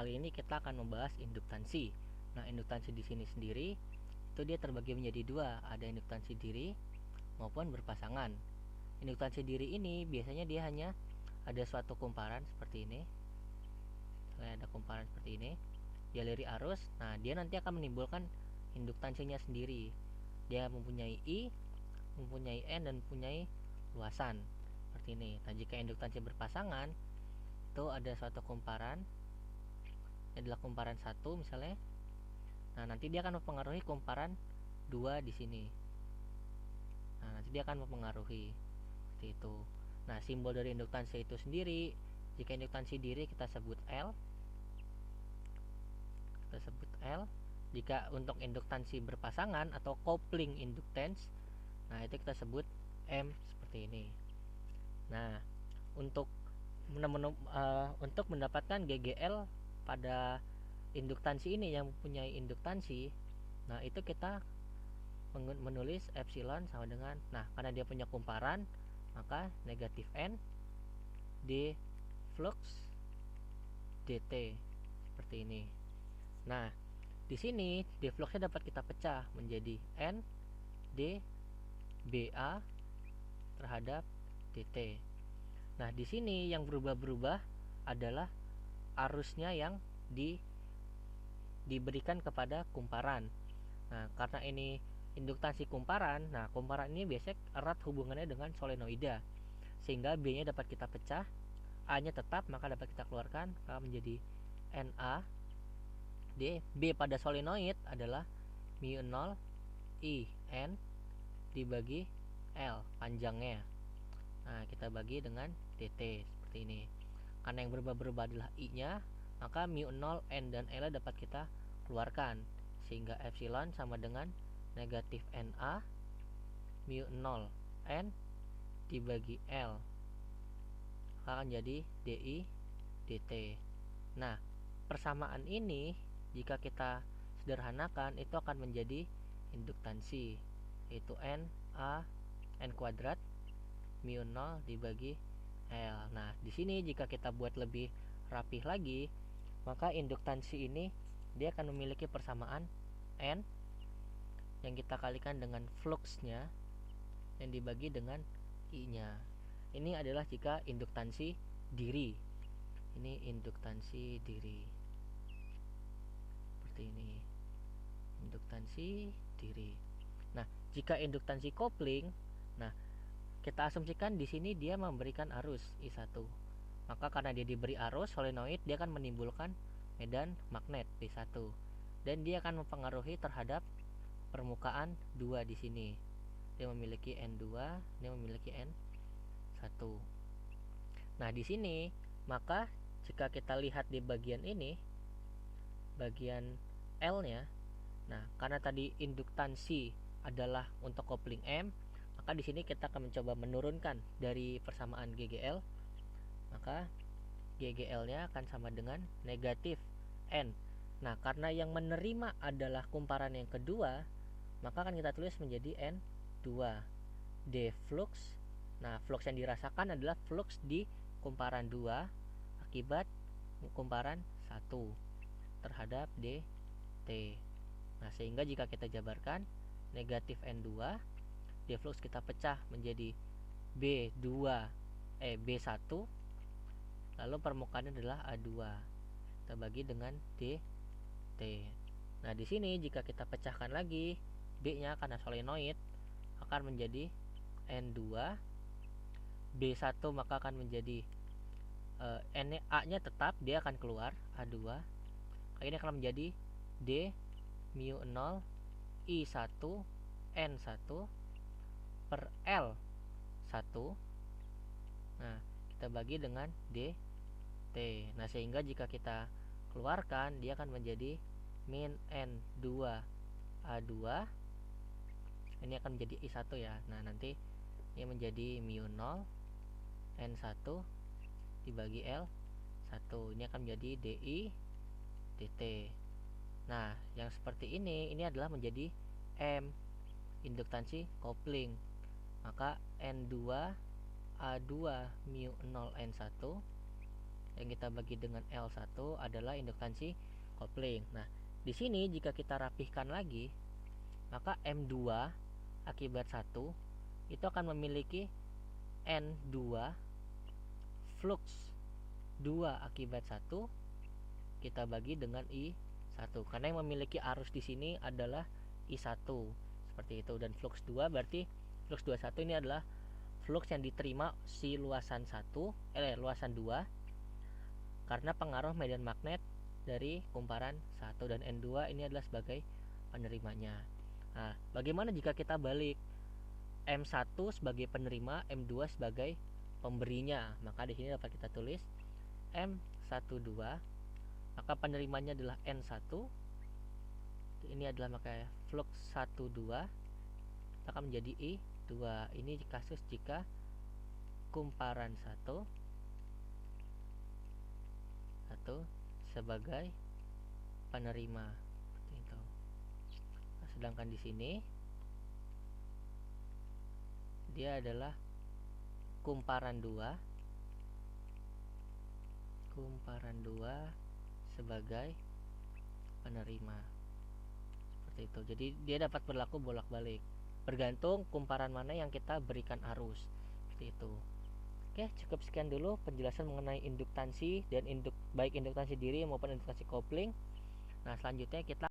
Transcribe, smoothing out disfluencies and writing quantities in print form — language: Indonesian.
kali ini kita akan membahas induktansi. Nah, induktansi di sini sendiri itu dia terbagi menjadi dua, ada induktansi diri maupun berpasangan. Induktansi diri ini biasanya dia hanya ada suatu kumparan seperti ini. Misalnya ada kumparan seperti ini, dialiri arus. Nah, dia nanti akan menimbulkan induktansinya sendiri. Dia mempunyai I, mempunyai N, dan mempunyai luasan seperti ini. Nah, jika induktansi berpasangan itu ada suatu kumparan, ini adalah kumparan 1 misalnya. Nah, nanti dia akan mempengaruhi kumparan 2 di sini. Nah, nanti dia akan mempengaruhi seperti itu. Nah, simbol dari induktansi itu sendiri, jika induktansi diri kita sebut L. Kita sebut L. Jika untuk induktansi berpasangan atau coupling inductance, nah itu kita sebut M seperti ini. Nah, untuk mendapatkan GGL pada induktansi ini yang mempunyai induktansi, nah itu kita menulis epsilon sama dengan, nah karena dia punya kumparan, maka negatif N D flux dt seperti ini. Nah, di sini D fluxnya dapat kita pecah menjadi N D BA terhadap dt. Nah, di sini yang berubah-berubah adalah arusnya yang diberikan kepada kumparan. Nah, karena ini induktansi kumparan, nah kumparan ini biasanya erat hubungannya dengan solenoida, sehingga B-nya dapat kita pecah, A-nya tetap, maka dapat kita keluarkan, maka menjadi Na D. B pada solenoid adalah mu0 I N dibagi L panjangnya. Nah, kita bagi dengan dt seperti ini. Karena yang berubah-berubah adalah I-nya, maka mu0 N dan L dapat kita keluarkan, sehingga epsilon sama dengan negatif Na mu0 N dibagi L, maka akan jadi Di dt. Nah, persamaan ini jika kita sederhanakan itu akan menjadi induktansi, yaitu N kuadrat mu0 dibagi L. Nah, di sini jika kita buat lebih rapih lagi, maka induktansi ini dia akan memiliki persamaan N yang kita kalikan dengan fluxnya yang dibagi dengan I-nya. Ini adalah jika induktansi diri. Ini induktansi diri. Seperti ini. Induktansi diri. Nah, jika induktansi kopling, nah kita asumsikan di sini dia memberikan arus I1. Maka karena dia diberi arus solenoid, dia akan menimbulkan medan magnet P1. Dan dia akan mempengaruhi terhadap permukaan 2 di sini. Dia memiliki N2, dia memiliki N1. Nah, di sini maka jika kita lihat di bagian ini, bagian L-nya, nah karena tadi induktansi adalah untuk kopling M, maka di sini kita akan mencoba menurunkan dari persamaan GGL. Maka GGL-nya akan sama dengan negatif N. Nah, karena yang menerima adalah kumparan yang kedua, maka akan kita tulis menjadi N2 D flux. Nah, flux yang dirasakan adalah flux di kumparan 2 akibat kumparan 1 terhadap dt. Nah, sehingga jika kita jabarkan negatif N2, D flux kita pecah menjadi B1, lalu permukaannya adalah A2. Kita bagi dengan dt. Nah, di sini jika kita pecahkan lagi, B-nya karena solenoid akan menjadi N2, B1 maka akan menjadi A-nya tetap, dia akan keluar A2. Ini akan menjadi D mu0 I1 N1 per L1. Nah, kita bagi dengan dt. Nah, sehingga jika kita keluarkan, dia akan menjadi min N2 A2. Ini akan menjadi I1 ya. Nah, nanti ini menjadi mu0 N1 dibagi L1. Ini akan menjadi DI dt. Nah, yang seperti ini adalah menjadi M, induktansi kopling. Maka N2 A2 mu0 N1 yang kita bagi dengan L1 adalah induktansi kopling. Nah, di sini jika kita rapihkan lagi, maka M2 akibat 1 itu akan memiliki N2 flux 2 akibat 1 kita bagi dengan I1, karena yang memiliki arus di sini adalah I1 seperti itu, dan flux 2 berarti flux 21 ini adalah flux yang diterima si luasan 2 karena pengaruh medan magnet dari kumparan 1, dan N2 ini adalah sebagai penerimanya. Nah, bagaimana jika kita balik M1 sebagai penerima, M2 sebagai pemberinya? Maka di sini dapat kita tulis M12, maka penerimanya adalah N1. Ini adalah maka flux 12 akan menjadi I2. Ini kasus jika kumparan 1 sebagai penerima seperti itu. Nah, sedangkan di sini dia adalah kumparan 2 sebagai penerima seperti itu. Jadi dia dapat berlaku bolak-balik bergantung kumparan mana yang kita berikan arus seperti itu. Oke, cukup sekian dulu penjelasan mengenai induktansi dan baik induktansi diri maupun induktansi kopling. Nah, selanjutnya kita